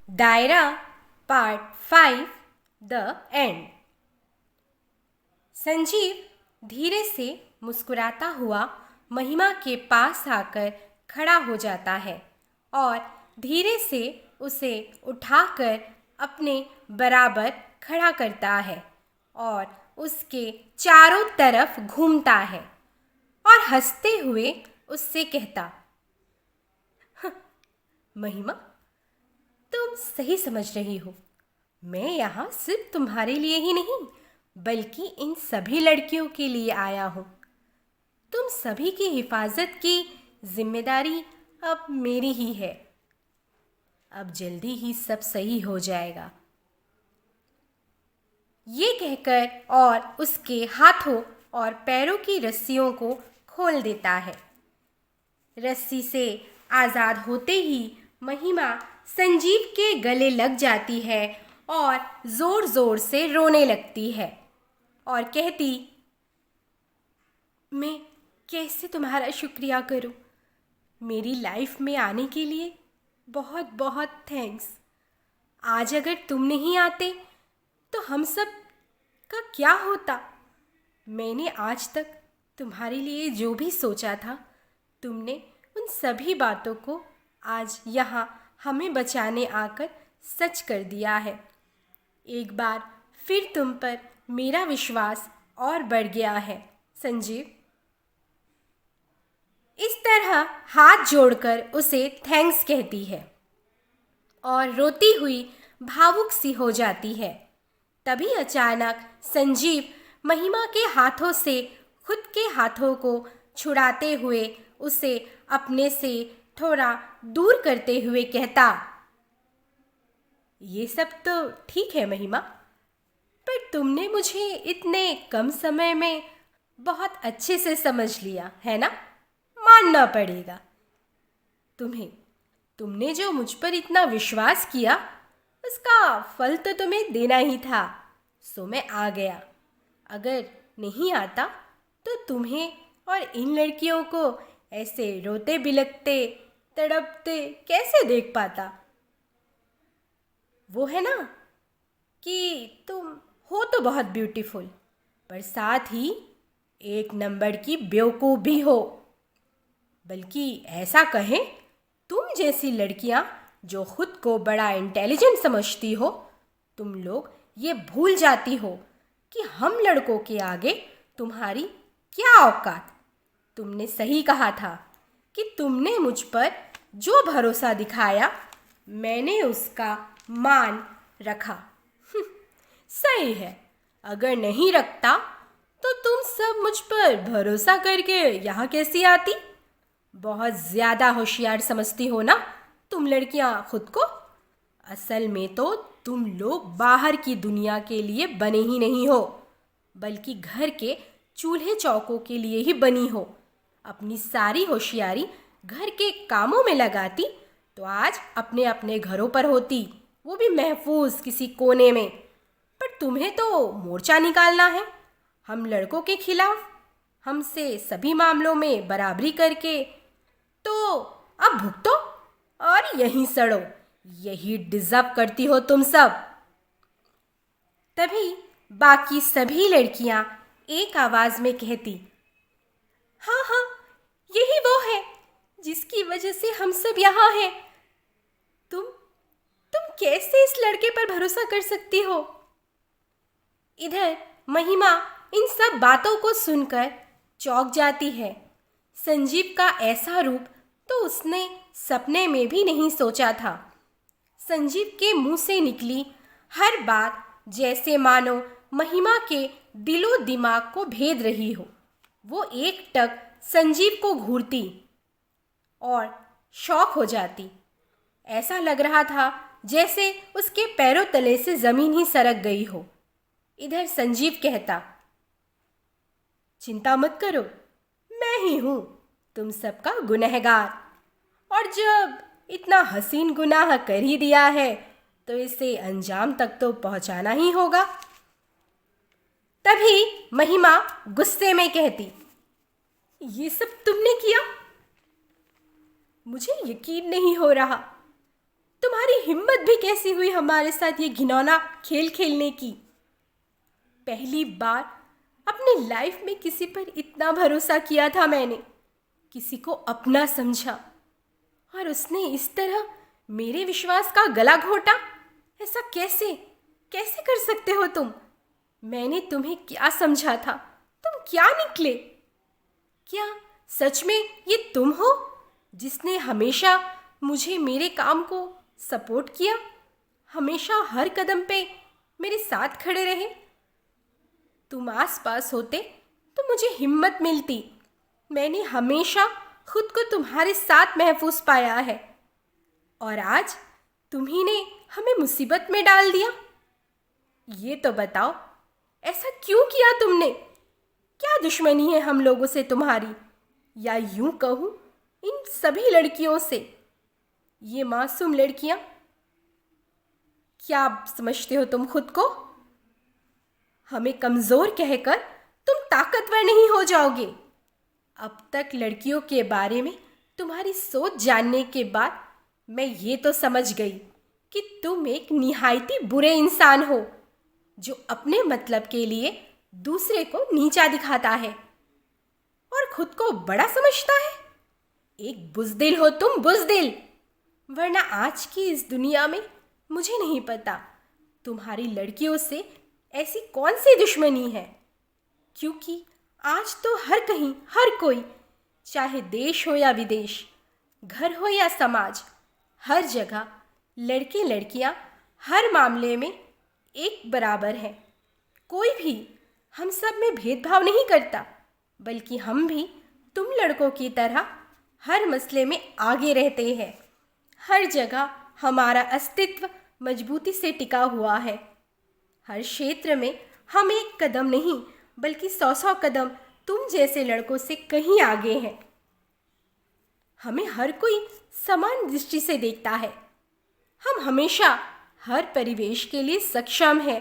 दायरा part 5 the end. Sanjeev धीरे से मुस्कुराता हुआ महिमा के पास आकर खड़ा हो जाता है और धीरे से उसे उठाकर अपने बराबर खड़ा करता है और उसके चारों तरफ घूमता है और हंसते हुए उससे कहता, महिमा, तुम सही समझ रही हो। मैं यहाँ सिर्फ तुम्हारे लिए ही नहीं बल्कि इन सभी लड़कियों के लिए आया हूँ। तुम सभी की हिफाजत की जिम्मेदारी अब मेरी ही है। अब जल्दी ही सब सही हो जाएगा। ये कहकर और उसके हाथों और पैरों की रस्सियों को खोल देता है। रस्सी से आज़ाद होते ही महिमा संजीव के गले लग जाती है और ज़ोर ज़ोर से रोने लगती है और कहती, मैं कैसे तुम्हारा शुक्रिया करूं? मेरी लाइफ में आने के लिए बहुत बहुत थैंक्स। आज अगर तुम नहीं आते तो हम सब का क्या होता? मैंने आज तक तुम्हारे लिए जो भी सोचा था, तुमने उन सभी बातों को आज यहाँ हमें बचाने आकर सच कर दिया है। एक बार फिर तुम पर मेरा विश्वास और बढ़ गया है संजीव। इस तरह हाथ जोड़कर उसे थैंक्स कहती है और रोती हुई भावुक सी हो जाती है। तभी अचानक संजीव महिमा के हाथों से खुद के हाथों को छुड़ाते हुए उसे अपने से थोड़ा दूर करते हुए कहता, ये सब तो ठीक है महिमा, पर तुमने मुझे इतने कम समय में बहुत अच्छे से समझ लिया है ना। मानना पड़ेगा तुम्हें। तुमने जो मुझ पर इतना विश्वास किया उसका फल तो तुम्हें देना ही था। सो मैं आ गया। अगर नहीं आता तो तुम्हें और इन लड़कियों को ऐसे रोते बिलखते तड़पते कैसे देख पाता। वो है ना कि तुम हो तो बहुत ब्यूटीफुल, पर साथ ही एक नंबर की बेवकूफ़ भी हो। बल्कि ऐसा कहें, तुम जैसी लड़कियां जो खुद को बड़ा इंटेलिजेंट समझती हो, तुम लोग ये भूल जाती हो कि हम लड़कों के आगे तुम्हारी क्या औकात। तुमने सही कहा था कि तुमने मुझ पर जो भरोसा दिखाया मैंने उसका मान रखा। सही है, अगर नहीं रखता तो तुम सब मुझ पर भरोसा करके यहाँ कैसी आती? बहुत ज़्यादा होशियार समझती हो ना तुम लड़कियां खुद को। असल में तो तुम लोग बाहर की दुनिया के लिए बने ही नहीं हो, बल्कि घर के चूल्हे चौकों के लिए ही बनी हो। अपनी सारी होशियारी घर के कामों में लगाती तो आज अपने अपने घरों पर होती, वो भी महफूज किसी कोने में। पर तुम्हें तो मोर्चा निकालना है हम लड़कों के खिलाफ, हमसे सभी मामलों में बराबरी करके। तो अब भुगतो और यहीं सड़ो। यही डिजर्व करती हो तुम सब। तभी बाकी सभी लड़कियां एक आवाज में कहती, हाँ हाँ, यही वो है जिसकी वजह से हम सब यहाँ हैं। तुम कैसे इस लड़के पर भरोसा कर सकती हो? इधर महिमा इन सब बातों को सुनकर चौंक जाती है। संजीव का ऐसा रूप तो उसने सपने में भी नहीं सोचा था। संजीव के मुंह से निकली हर बात जैसे मानो महिमा के दिलो दिमाग को भेद रही हो। वो एक टक संजीव को घूरती और शॉक हो जाती। ऐसा लग रहा था जैसे उसके पैरों तले से ज़मीन ही सरक गई हो। इधर संजीव कहता, चिंता मत करो, मैं ही हूँ तुम सबका गुनहगार, और जब इतना हसीन गुनाह कर ही दिया है तो इसे अंजाम तक तो पहुँचाना ही होगा। तभी महिमा गुस्से में कहती, ये सब तुमने किया? मुझे यकीन नहीं हो रहा। तुम्हारी हिम्मत भी कैसी हुई हमारे साथ ये घिनौना खेल खेलने की? पहली बार अपने लाइफ में किसी पर इतना भरोसा किया था मैंने, किसी को अपना समझा, और उसने इस तरह मेरे विश्वास का गला घोटा। ऐसा कैसे कैसे कर सकते हो तुम? मैंने तुम्हें क्या समझा था, तुम क्या निकले? क्या सच में ये तुम हो जिसने हमेशा मुझे मेरे काम को सपोर्ट किया, हमेशा हर कदम पे मेरे साथ खड़े रहे? तुम आस पास होते तो मुझे हिम्मत मिलती। मैंने हमेशा खुद को तुम्हारे साथ महफूज पाया है, और आज तुम्ही ने हमें मुसीबत में डाल दिया। ये तो बताओ, ऐसा क्यों किया तुमने? क्या दुश्मनी है हम लोगों से तुम्हारी, या यूं कहूँ इन सभी लड़कियों से? ये मासूम लड़कियां, क्या समझते हो तुम खुद को? हमें कमज़ोर कहकर तुम ताकतवर नहीं हो जाओगे। अब तक लड़कियों के बारे में तुम्हारी सोच जानने के बाद मैं ये तो समझ गई कि तुम एक निहायती बुरे इंसान हो, जो अपने मतलब के लिए दूसरे को नीचा दिखाता है और खुद को बड़ा समझता है। एक बुज़दिल हो तुम, बुज़दिल। वरना आज की इस दुनिया में मुझे नहीं पता तुम्हारी लड़कियों से ऐसी कौन सी दुश्मनी है, क्योंकि आज तो हर कहीं हर कोई, चाहे देश हो या विदेश, घर हो या समाज, हर जगह लड़के लड़कियां हर मामले में एक बराबर हैं। कोई भी हम सब में भेदभाव नहीं करता, बल्कि हम भी तुम लड़कों की तरह हर मसले में आगे रहते हैं। हर जगह हमारा अस्तित्व मजबूती से टिका हुआ है। हर क्षेत्र में हम एक कदम नहीं बल्कि 100 कदम तुम जैसे लड़कों से कहीं आगे हैं। हमें हर कोई समान दृष्टि से देखता है। हम हमेशा हर परिवेश के लिए सक्षम हैं।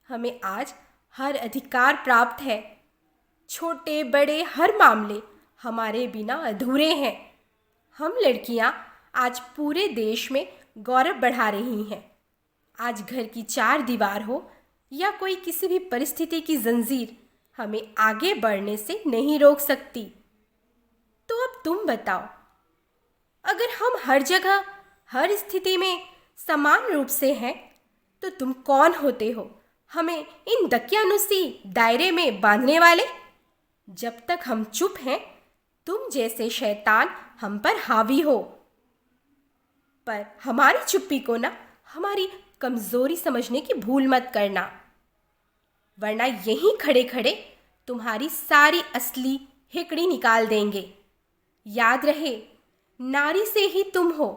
हमें आज हर अधिकार प्राप्त है। छोटे बड़े हर मामले हमारे बिना अधूरे हैं। हम लड़कियां आज पूरे देश में गौरव बढ़ा रही हैं। आज घर की 4 दीवार हो या कोई किसी भी परिस्थिति की जंजीर हमें आगे बढ़ने से नहीं रोक सकती। तो अब तुम बताओ, अगर हम हर जगह हर स्थिति में समान रूप से हैं, तो तुम कौन होते हो हमें इन दकियानुसी दायरे में बांधने वाले? जब तक हम चुप हैं, तुम जैसे शैतान हम पर हावी हो। पर हमारी चुप्पी को ना हमारी कमजोरी समझने की भूल मत करना, वरना यहीं खड़े खड़े तुम्हारी सारी असली हिकड़ी निकाल देंगे। याद रहे, नारी से ही तुम हो।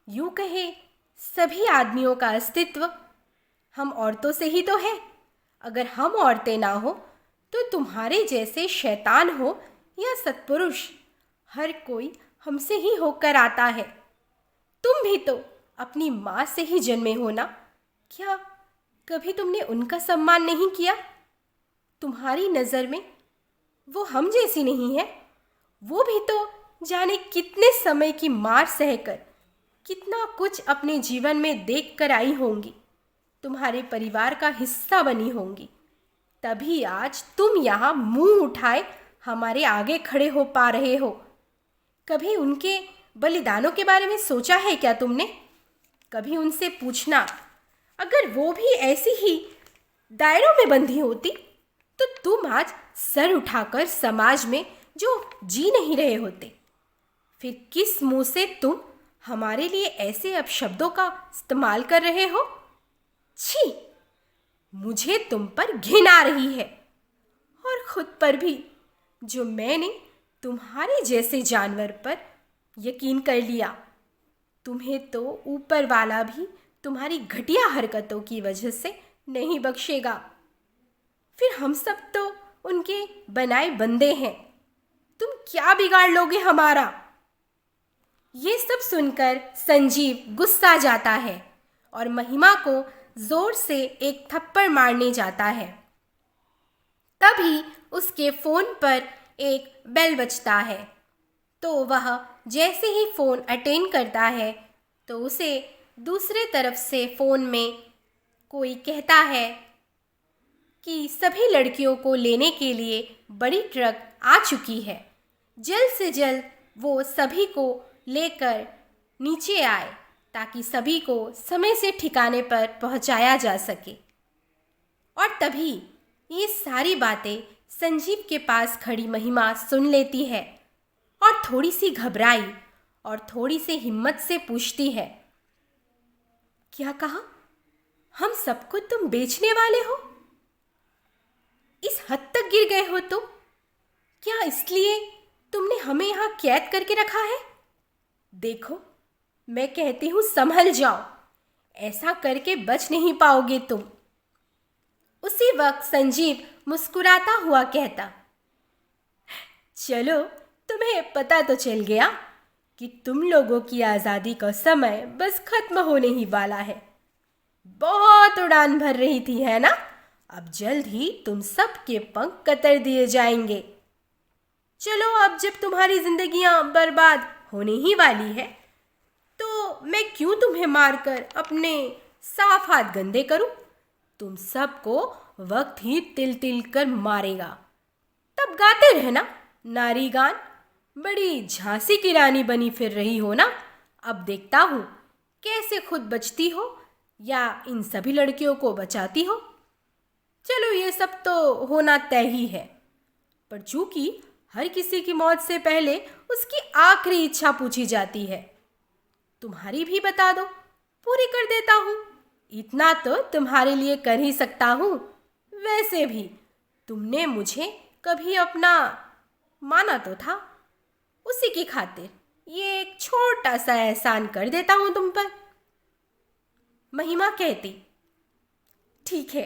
यूं कहे सभी आदमियों का अस्तित्व हम औरतों से ही तो है। अगर हम औरतें ना हो तो तुम्हारे जैसे शैतान हो या सत्पुरुष, हर कोई हमसे ही होकर आता है। तुम भी तो अपनी माँ से ही जन्मे हो ना। क्या कभी तुमने उनका सम्मान नहीं किया? तुम्हारी नज़र में वो हम जैसी नहीं है। वो भी तो जाने कितने समय की मार सहकर कितना कुछ अपने जीवन में देख कर आई होंगी, तुम्हारे परिवार का हिस्सा बनी होंगी। तभी आज तुम यहाँ मुंह उठाए हमारे आगे खड़े हो पा रहे हो। कभी उनके बलिदानों के बारे में सोचा है क्या तुमने? कभी उनसे पूछना, अगर वो भी ऐसी ही दायरों में बंधी होती तो तुम आज सर उठाकर समाज में जो जी नहीं रहे होते। फिर किस मुंह से तुम हमारे लिए ऐसे अपशब्दों का इस्तेमाल कर रहे हो? छी, मुझे तुम पर घिन आ रही है, और खुद पर भी, जो मैंने तुम्हारे जैसे जानवर पर यकीन कर लिया। तुम्हें तो ऊपर वाला भी तुम्हारी घटिया हरकतों की वजह से नहीं बख्शेगा। फिर हम सब तो उनके बनाए बंदे हैं। तुम क्या बिगाड़ लोगे हमारा? ये सब सुनकर संजीव गुस्सा जाता है और महिमा को जोर से एक थप्पड़ मारने जाता है। तभी उसके फोन पर एक बेल बजता है। तो वह जैसे ही फोन अटेंड करता है तो उसे दूसरे तरफ से फ़ोन में कोई कहता है कि सभी लड़कियों को लेने के लिए बड़ी ट्रक आ चुकी है, जल्द से जल्द वो सभी को लेकर नीचे आए ताकि सभी को समय से ठिकाने पर पहुंचाया जा सके। और तभी ये सारी बातें संजीव के पास खड़ी महिमा सुन लेती है और थोड़ी सी घबराई और थोड़ी सी हिम्मत से पूछती है, क्या कहा? हम सबको तुम बेचने वाले हो? इस हद तक गिर गए हो तो? क्या इसलिए तुमने हमें यहाँ कैद करके रखा है? देखो, मैं कहती हूँ संभल जाओ, ऐसा करके बच नहीं पाओगे तुम। उसी वक्त संजीव मुस्कुराता हुआ कहता, चलो तुम्हें पता तो चल गया कि तुम लोगों की आज़ादी का समय बस खत्म होने ही वाला है। बहुत उड़ान भर रही थी, है ना? अब जल्द ही तुम सब के पंख कतर दिए जाएंगे। चलो, अब जब तुम्हारी जिंदगियां बर्बाद होने ही वाली है तो मैं क्यों तुम्हें मारकर अपने साफ हाथ गंदे करूं? तुम सबको वक्त ही तिल तिल कर मारेगा। तब गाते रहना नारी गान। बड़ी झांसी की रानी बनी फिर रही हो ना। अब देखता हूँ कैसे खुद बचती हो या इन सभी लड़कियों को बचाती हो। चलो, ये सब तो होना तय ही है, पर चूंकि हर किसी की मौत से पहले उसकी आखिरी इच्छा पूछी जाती है, तुम्हारी भी बता दो, पूरी कर देता हूँ। इतना तो तुम्हारे लिए कर ही सकता हूँ। वैसे भी तुमने मुझे कभी अपना माना तो था, उसी की खातिर ये एक छोटा सा एहसान कर देता हूँ तुम पर। महिमा कहती, ठीक है,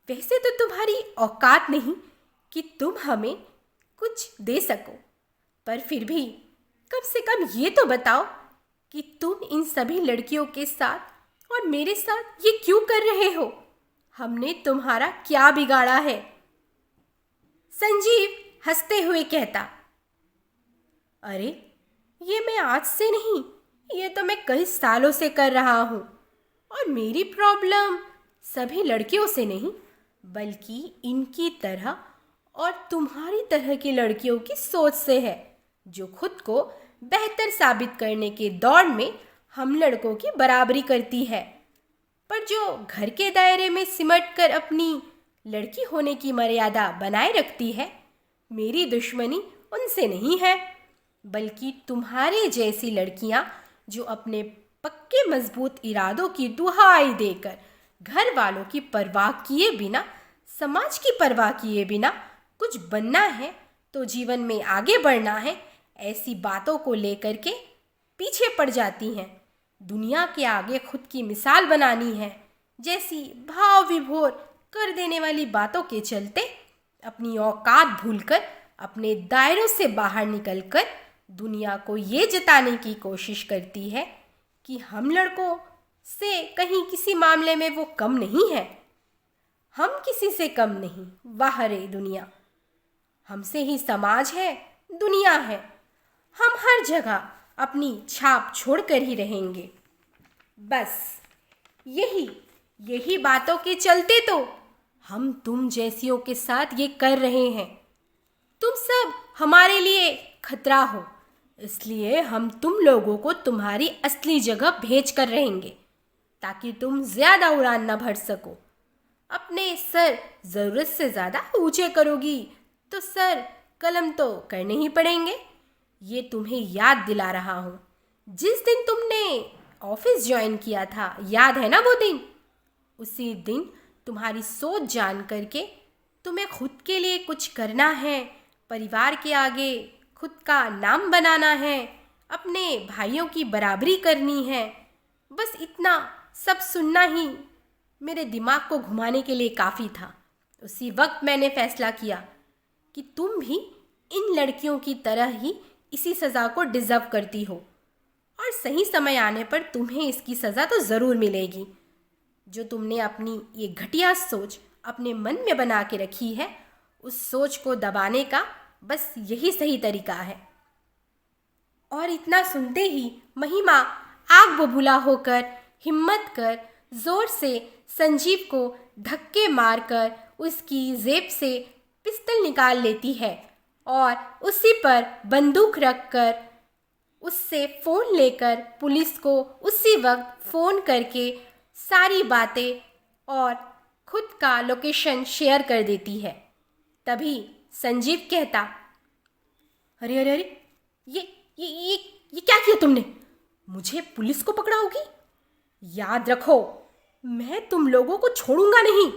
वैसे तो तुम्हारी औकात नहीं कि तुम हमें कुछ दे सको, पर फिर भी कम से कम ये तो बताओ कि तुम इन सभी लड़कियों के साथ और मेरे साथ ये क्यों कर रहे हो? हमने तुम्हारा क्या बिगाड़ा है? संजीव हंसते हुए कहता, अरे ये मैं आज से नहीं, ये तो मैं कई सालों से कर रहा हूँ। और मेरी प्रॉब्लम सभी लड़कियों से नहीं, बल्कि इनकी तरह और तुम्हारी तरह की लड़कियों की सोच से है, जो खुद को बेहतर साबित करने के दौड़ में हम लड़कों की बराबरी करती है, पर जो घर के दायरे में सिमट कर अपनी लड़की होने की मर्यादा बनाए रखती है। मेरी दुश्मनी उनसे नहीं है, बल्कि तुम्हारे जैसी लड़कियां जो अपने पक्के मजबूत इरादों की दुहाई देकर घर वालों की परवाह किए बिना, समाज की परवाह किए बिना कुछ बनना है तो जीवन में आगे बढ़ना है, ऐसी बातों को लेकर के पीछे पड़ जाती हैं। दुनिया के आगे खुद की मिसाल बनानी है जैसी भाव विभोर कर देने वाली बातों के चलते अपनी औकात भूलकर अपने दायरों से बाहर निकलकर दुनिया को ये जताने की कोशिश करती है कि हम लड़कों से कहीं किसी मामले में वो कम नहीं है। हम किसी से कम नहीं। वाह रे दुनिया, हमसे ही समाज है, दुनिया है। हम हर जगह अपनी छाप छोड़कर ही रहेंगे। बस यही बातों के चलते तो हम तुम जैसियों के साथ ये कर रहे हैं। तुम सब हमारे लिए खतरा हो, इसलिए हम तुम लोगों को तुम्हारी असली जगह भेज कर रहेंगे ताकि तुम ज़्यादा उड़ान न भर सको। अपने सर ज़रूरत से ज़्यादा ऊंचे करोगी तो सर कलम तो करने ही पड़ेंगे। ये तुम्हें याद दिला रहा हूँ। जिस दिन तुमने ऑफिस ज्वाइन किया था, याद है ना वो दिन? उसी दिन तुम्हारी सोच जान करके तुम्हें खुद के लिए कुछ करना है, परिवार के आगे खुद का नाम बनाना है, अपने भाइयों की बराबरी करनी है। बस इतना सब सुनना ही मेरे दिमाग को घुमाने के लिए काफ़ी था। उसी वक्त मैंने फैसला किया कि तुम भी इन लड़कियों की तरह ही इसी सज़ा को डिज़र्व करती हो और सही समय आने पर तुम्हें इसकी सज़ा तो ज़रूर मिलेगी। जो तुमने अपनी ये घटिया सोच अपने मन में बना के रखी है, उस सोच को दबाने का बस यही सही तरीका है। और इतना सुनते ही महिमा आग बबूला होकर हिम्मत कर जोर से संजीव को धक्के मारकर उसकी जेब से पिस्तौल निकाल लेती है और उसी पर बंदूक रखकर उससे फ़ोन लेकर पुलिस को उसी वक्त फ़ोन करके सारी बातें और खुद का लोकेशन शेयर कर देती है। तभी संजीव कहता, अरे अरे अरे, ये क्या किया तुमने? मुझे पुलिस को पकड़ाओगी? याद रखो, मैं तुम लोगों को छोड़ूंगा नहीं,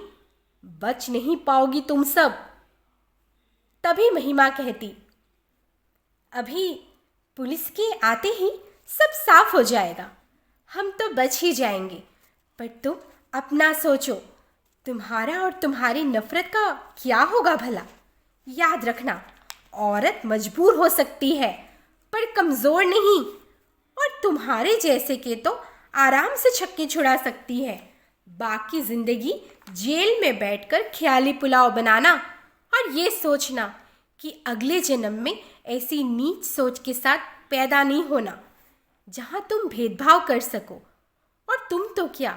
बच नहीं पाओगी तुम सब। तभी महिमा कहती, अभी पुलिस के आते ही सब साफ हो जाएगा, हम तो बच ही जाएंगे। पर तुम अपना सोचो, तुम्हारा और तुम्हारी नफरत का क्या होगा भला? याद रखना, औरत मजबूर हो सकती है पर कमज़ोर नहीं, और तुम्हारे जैसे के तो आराम से छक्के छुड़ा सकती है। बाकी ज़िंदगी जेल में बैठकर ख्याली पुलाव बनाना और ये सोचना कि अगले जन्म में ऐसी नीच सोच के साथ पैदा नहीं होना जहाँ तुम भेदभाव कर सको। और तुम तो क्या,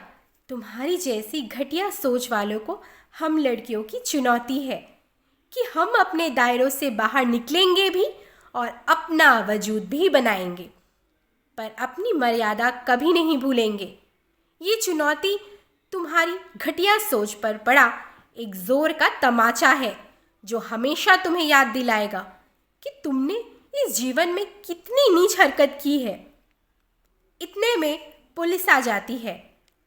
तुम्हारी जैसी घटिया सोच वालों को हम लड़कियों की चुनौती है कि हम अपने दायरों से बाहर निकलेंगे भी और अपना वजूद भी बनाएंगे, पर अपनी मर्यादा कभी नहीं भूलेंगे। ये चुनौती तुम्हारी घटिया सोच पर पड़ा एक जोर का तमाचा है जो हमेशा तुम्हें याद दिलाएगा कि तुमने इस जीवन में कितनी नीच हरकत की है। इतने में पुलिस आ जाती है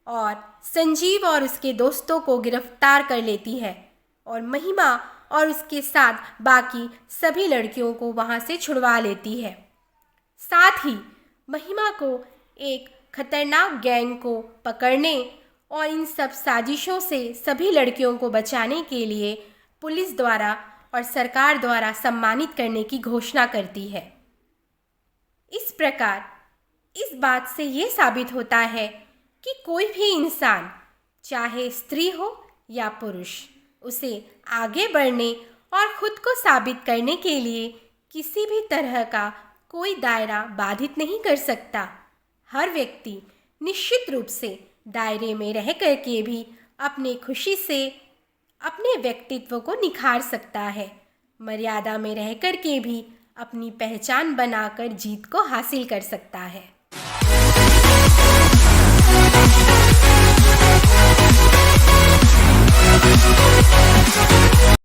और संजीव और उसके दोस्तों को गिरफ्तार कर लेती है और महिमा और उसके साथ बाकी सभी लड़कियों को वहाँ से छुड़वा लेती है। साथ ही महिमा को एक खतरनाक गैंग को पकड़ने और इन सब साजिशों से सभी लड़कियों को बचाने के लिए पुलिस द्वारा और सरकार द्वारा सम्मानित करने की घोषणा करती है। इस प्रकार इस बात से ये साबित होता है कि कोई भी इंसान, चाहे स्त्री हो या पुरुष, उसे आगे बढ़ने और खुद को साबित करने के लिए किसी भी तरह का कोई दायरा बाधित नहीं कर सकता। हर व्यक्ति निश्चित रूप से दायरे में रह कर के भी अपने खुशी से अपने व्यक्तित्व को निखार सकता है, मर्यादा में रह कर के भी अपनी पहचान बनाकर जीत को हासिल कर सकता है।